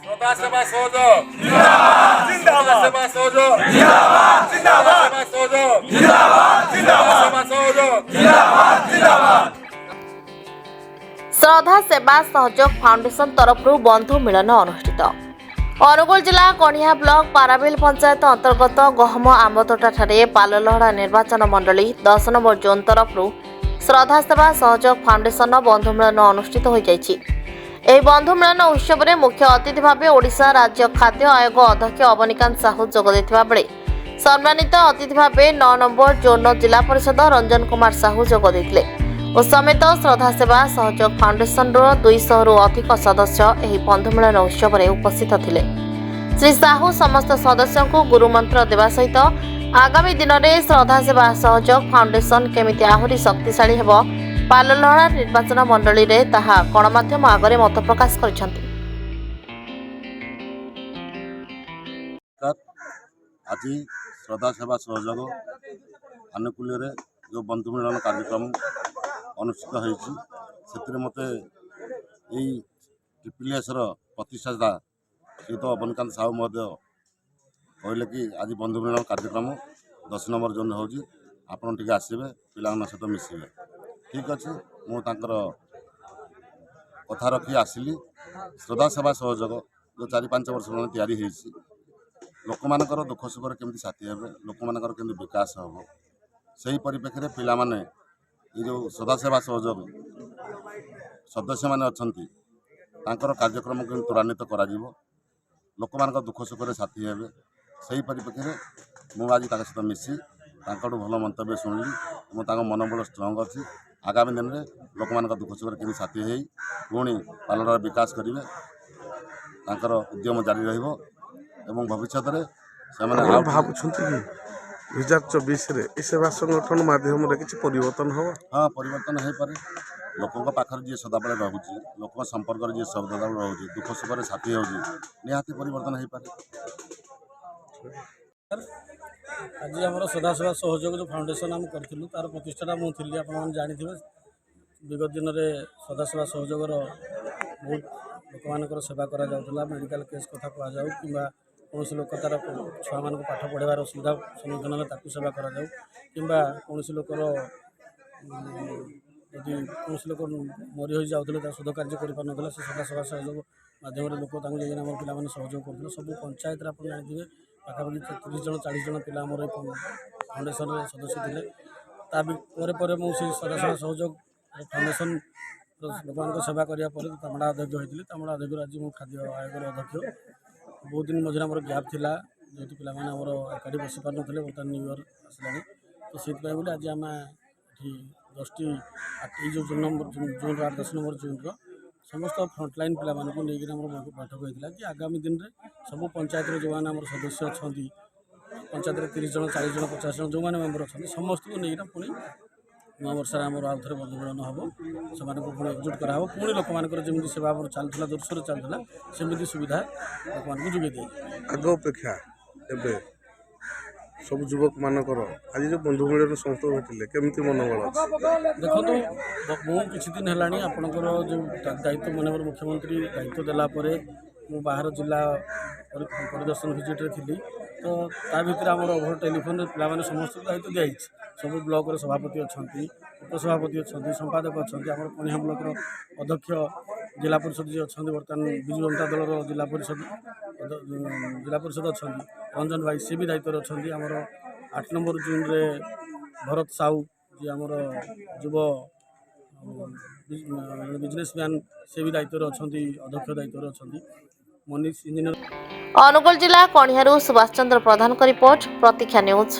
श्रद्धा सेवा सहयोग जिंदाबाद जिंदाबाद सेवा सहयोग जिंदाबाद जिंदाबाद सेवा सहयोग जिंदाबाद जिंदाबाद सेवा सहयोग जिंदाबाद जिंदाबाद श्रद्धा सेवा सहयोग फाउंडेशन तरफ बंधु मिलन अनुष्ठित अनुगुल जिला कणिया ब्लॉक पाराबिल पंचायत अंतर्गत गहम आंबतोटा ठारे पाललहड़ा निर्वाचन मंडली 10 नंबर जोन तरफ श्रद्धा सेवा सहयोग फाउंडेशन बंधु मिलन अनुष्ठित हो जाइछि। ଏହି ବନ୍ଧୁ ମିଳନ ଉତ୍ସବରେ ମୁଖ୍ୟ ଅତିଥି ଭାବେ ଓଡ଼ିଶା ରାଜ୍ୟ ଖାଦ୍ୟ ଆୟୋଗ ଅଧ୍ୟକ୍ଷ ଅବନୀକାନ୍ତ ସାହୁ ଯୋଗ ଦେଇଥିବା ବେଳେ ସମ୍ମାନିତ ଅତିଥି ଭାବେ 9 ନମ୍ବର ଜୋନ୍ର ଜିଲ୍ଲା ପରିଷଦ ରଞ୍ଜନ କୁମାର ସାହୁ ଯୋଗ ଦେଇଥିଲେ ଓ ସମେତ ଶ୍ରଦ୍ଧା ସେବା ସହଯୋଗ ଫାଉଣ୍ଡେସନର 200ରୁ ଅଧିକ ସଦସ୍ୟ ଏହି ବନ୍ଧୁ ମିଳନ ଉତ୍ସବରେ ଉପସ୍ଥିତ ଥିଲେ। ଶ୍ରୀ ସାହୁ ସମସ୍ତ ସଦସ୍ୟଙ୍କୁ ଗୁରୁମନ୍ତ୍ର ଦେବା ସହିତ ଆଗାମୀ ଦିନରେ ଶ୍ରଦ୍ଧା ସେବା ସହଯୋଗ ଫାଉଣ୍ଡେସନ କେମିତି ଆହୁରି ଶକ୍ତିଶାଳୀ ହେବ ପାଲଲହଡ଼ା ନିର୍ବାଚନ ମଣ୍ଡଳୀରେ ତାହା ଗଣମାଧ୍ୟମ ଆଗରେ ମତ ପ୍ରକାଶ କରିଛନ୍ତି। ଆଜି ଶ୍ରଦ୍ଧା ସେବା ସହଯୋଗ ଆନୁକୂଲ୍ୟରେ ଯେଉଁ ବନ୍ଧୁ ମିଳନ କାର୍ଯ୍ୟକ୍ରମ ଅନୁଷ୍ଠିତ ହୋଇଛି ସେଥିରେ ମୋତେ ଏଇ TPLSର ପ୍ରତିଷ୍ଠାତା ଶ୍ରୀଯୁକ୍ତ ଅବନୀକାନ୍ତ ସାହୁ ମଧ୍ୟ କହିଲେ କି ଆଜି ବନ୍ଧୁ ମିଳନ କାର୍ଯ୍ୟକ୍ରମ 10 ନମ୍ବର ଜୋନ୍ ହେଉଛି, ଆପଣ ଟିକେ ଆସିବେ ପିଲାମାନଙ୍କ ସହିତ ମିଶିବେ। ଠିକ୍ ଅଛି, ମୁଁ ତାଙ୍କର କଥା ରଖି ଆସିଲି। ଶ୍ରଦ୍ଧା ସେବା ସହଯୋଗ ଯେଉଁ 4-5 ବର୍ଷ ହେଲାଣି ତିଆରି ହୋଇଛି, ଲୋକମାନଙ୍କର ଦୁଃଖ ସୁଖରେ କେମିତି ସାଥୀ ହେବେ, ଲୋକମାନଙ୍କର କେମିତି ବିକାଶ ହେବ, ସେହି ପରିପ୍ରେକ୍ଷୀରେ ପିଲାମାନେ ଏ ଯେଉଁ ଶ୍ରଦ୍ଧା ସେବା ସହଯୋଗ ସଦସ୍ୟମାନେ ଅଛନ୍ତି ତାଙ୍କର କାର୍ଯ୍ୟକ୍ରମ କେମିତି ତ୍ୱରାନ୍ୱିତ କରାଯିବ, ଲୋକମାନଙ୍କ ଦୁଃଖ ସୁଖରେ ସାଥୀ ହେବେ, ସେହି ପରିପ୍ରେକ୍ଷୀରେ ମୁଁ ଆଜି ତାଙ୍କ ସହିତ ମିଶି ତାଙ୍କଠୁ ଭଲ ମନ୍ତବ୍ୟ ଶୁଣିଲି ଏବଂ ତାଙ୍କ ମନୋବଳ ଷ୍ଟ୍ରଙ୍ଗ ଅଛି। ଆଗାମୀ ଦିନରେ ଲୋକମାନଙ୍କ ଦୁଃଖ ସୁଖରେ କେମିତି ସାଥୀ ହେଇ ପୁଣି ପାଲଲହଡ଼ାର ବିକାଶ କରିବେ, ତାଙ୍କର ଉଦ୍ୟମ ଜାରି ରହିବ ଏବଂ ଭବିଷ୍ୟତରେ ସେମାନେ ଭାବୁଛନ୍ତି କି 2024ରେ ଏ ସେବା ସଂଗଠନ ମାଧ୍ୟମରେ କିଛି ପରିବର୍ତ୍ତନ ହେବ? ହଁ, ପରିବର୍ତ୍ତନ ହୋଇପାରେ। ଲୋକଙ୍କ ପାଖରେ ଯିଏ ସଦାବେଳେ ରହୁଛି, ଲୋକଙ୍କ ସମ୍ପର୍କରେ ଯିଏ ସଦାବେଳେ ରହୁଛି, ଦୁଃଖ ସୁଖରେ ସାଥୀ ହେଉଛି, ନିହାତି ପରିବର୍ତ୍ତନ ହୋଇପାରେ। ଆଜି ଆମର ଶ୍ରଦ୍ଧା ସେବା ସହଯୋଗ ଯେଉଁ ଫାଉଣ୍ଡେସନ୍ ଆମେ କରିଥିଲୁ ତାର ପ୍ରତିଷ୍ଠାଟା ମୁଁ ଥିଲି। ଆପଣମାନେ ଜାଣିଥିବେ ବିଗତ ଦିନରେ ଶ୍ରଦ୍ଧା ସେବା ସହଯୋଗର ବହୁତ ଲୋକମାନଙ୍କର ସେବା କରାଯାଉଥିଲା। ମେଡ଼ିକାଲ କେସ୍ କଥା କୁହାଯାଉ କିମ୍ବା କୌଣସି ଲୋକ ତାର ଛୁଆମାନଙ୍କୁ ପାଠ ପଢ଼ାଇବାର ଅସୁବିଧା ସମ୍ମୁଖୀନ ହେଲେ ତାକୁ ସେବା କରାଯାଉ କିମ୍ବା କୌଣସି ଲୋକର ଯଦି କୌଣସି ଲୋକ ମରି ହୋଇଯାଉଥିଲେ ତା ଶୋଧ କାର୍ଯ୍ୟ କରିପାରୁନଥିଲା, ସେ ଶ୍ରଦ୍ଧା ସେବା ସହଯୋଗ ମାଧ୍ୟମରେ ଲୋକ ତାଙ୍କୁ ଯାଇକିନା ଆମର ପିଲାମାନେ ସହଯୋଗ କରୁଥିଲେ। ସବୁ ପଞ୍ଚାୟତରେ ଆପଣ ଜାଣିଥିବେ ପାଖାପାଖି 30-40 ଜଣ ପିଲା ଆମର ଏ ଫାଉଣ୍ଡେସନରେ ସଦସ୍ୟ ଥିଲେ। ତା ପରେ ପରେ ମୁଁ ସେଇ ଶ୍ରଦ୍ଧା ସେବା ସହଯୋଗ ଫାଉଣ୍ଡେସନ ଲୋକମାନଙ୍କ ସେବା କରିବା ପରେ ତାମଡ଼ା ଅଧ୍ୟକ୍ଷ ହୋଇଥିଲି। ତାମଡ଼ା ଅଧ୍ୟକ୍ଷରୁ ଆଜି ମୁଁ ଖାଦ୍ୟ ଆୟୋଗର ଅଧ୍ୟକ୍ଷ। ବହୁତ ଦିନ ମଝିରେ ଆମର ଗ୍ୟାପ୍ ଥିଲା, ଯେହେତୁ ପିଲାମାନେ ଆମର ଏକାଠି ବସି ପାରୁନଥିଲେ, ବର୍ତ୍ତମାନ ନ୍ୟୁ ଇୟର୍ ଆସିଲାଣି, ତ ସେଇଥିପାଇଁ ବୋଲି ଆଜି ଆମେ ଏଠି 10ଟି ଏଇ ଯେଉଁ ଜୁନ୍ର 10 ନମ୍ବର ଜୁନ୍ର ସମସ୍ତ ଫ୍ରଣ୍ଟଲାଇନ୍ ପିଲାମାନଙ୍କୁ ନେଇକିନା ଆମର ବୈଠକ ହୋଇଥିଲା କି ଆଗାମୀ ଦିନରେ ସବୁ ପଞ୍ଚାୟତରେ ଯେଉଁମାନେ ଆମର ସଦସ୍ୟ ଅଛନ୍ତି, ପଞ୍ଚାୟତରେ 30 ଜଣ 40 ଜଣ 50 ଜଣ ଯେଉଁମାନେ ମେମ୍ବର ଅଛନ୍ତି ସମସ୍ତଙ୍କୁ ନେଇକିନା ପୁଣି ନୂଆ ବର୍ଷରେ ଆମର ଆଉ ଥରେ ବନ୍ଧୁ ମିଳନ ହେବ, ସେମାନଙ୍କୁ ପୁଣି ଏକଜୁଟ କରାହେବ, ପୁଣି ଲୋକମାନଙ୍କର ଯେମିତି ସେବା ଆମର ଚାଲୁଥିଲା ଜୋରସୋରରେ ଚାଲୁଥିଲା ସେମିତି ସୁବିଧା ଲୋକମାନଙ୍କୁ ଯୋଗାଇ ଦିଆଯିବ। ଆଗ ଅପେକ୍ଷା ଏବେ ସବୁ ଯୁବକମାନଙ୍କର ଆଜି ଯେଉଁ ବନ୍ଧୁ ମିଳନ ସମସ୍ତଙ୍କୁ ଭେଟିଲେ କେମିତି ମନୋବଳ ଅଛି? ଦେଖନ୍ତୁ, ମୁଁ କିଛି ଦିନ ହେଲାଣି ଆପଣଙ୍କର ଯେଉଁ ଦାୟିତ୍ୱ ମାନ୍ୟବର ମୁଖ୍ୟମନ୍ତ୍ରୀ ଦାୟିତ୍ୱ ଦେଲା ପରେ ମୁଁ ବାହାର ଜିଲ୍ଲା ପରିଦର୍ଶନ ଭିଜିଟ୍ରେ ଥିଲି। ତ ତା ଭିତରେ ଆମର ଓଭର ଟେଲିଫୋନ୍ରେ ପିଲାମାନେ ସମସ୍ତଙ୍କୁ ଦାୟିତ୍ୱ ଦିଆଯାଇଛି। ସବୁ ବ୍ଲକର ସଭାପତି ଅଛନ୍ତି, ଉପସଭାପତି ଅଛନ୍ତି, ସମ୍ପାଦକ ଅଛନ୍ତି, ଆମର କଣିହା ବ୍ଲକର ଅଧ୍ୟକ୍ଷ, ଜିଲ୍ଲା ପରିଷଦ ଯିଏ ଅଛନ୍ତି ବର୍ତ୍ତମାନ ବିଜୁ ଜନତା ଦଳର ଜିଲ୍ଲା ପରିଷଦ ଅଛନ୍ତି ରଞ୍ଜନ ଭାଇ, ସେ ବି ଦାୟିତ୍ୱରେ ଅଛନ୍ତି। ଆମର 8 ନମ୍ବର ଜୁନ୍ରେ ଭରତ ସାହୁ ଯିଏ ଆମର ଯୁବ ବିଜନେସ୍ ମ୍ୟାନ୍, ସେ ବି ଦାୟିତ୍ୱରେ ଅଛନ୍ତି, ଅଧ୍ୟକ୍ଷ ଦାୟିତ୍ୱରେ ଅଛନ୍ତି। ମନୀଷ ଇଞ୍ଜିନିୟର। ଅନୁଗୁଳ ଜିଲ୍ଲା କଣିହାରୁ ସୁଭାଷ ଚନ୍ଦ୍ର ପ୍ରଧାନଙ୍କ ରିପୋର୍ଟ, ପ୍ରତୀକ୍ଷା ନ୍ୟୁଜ୍।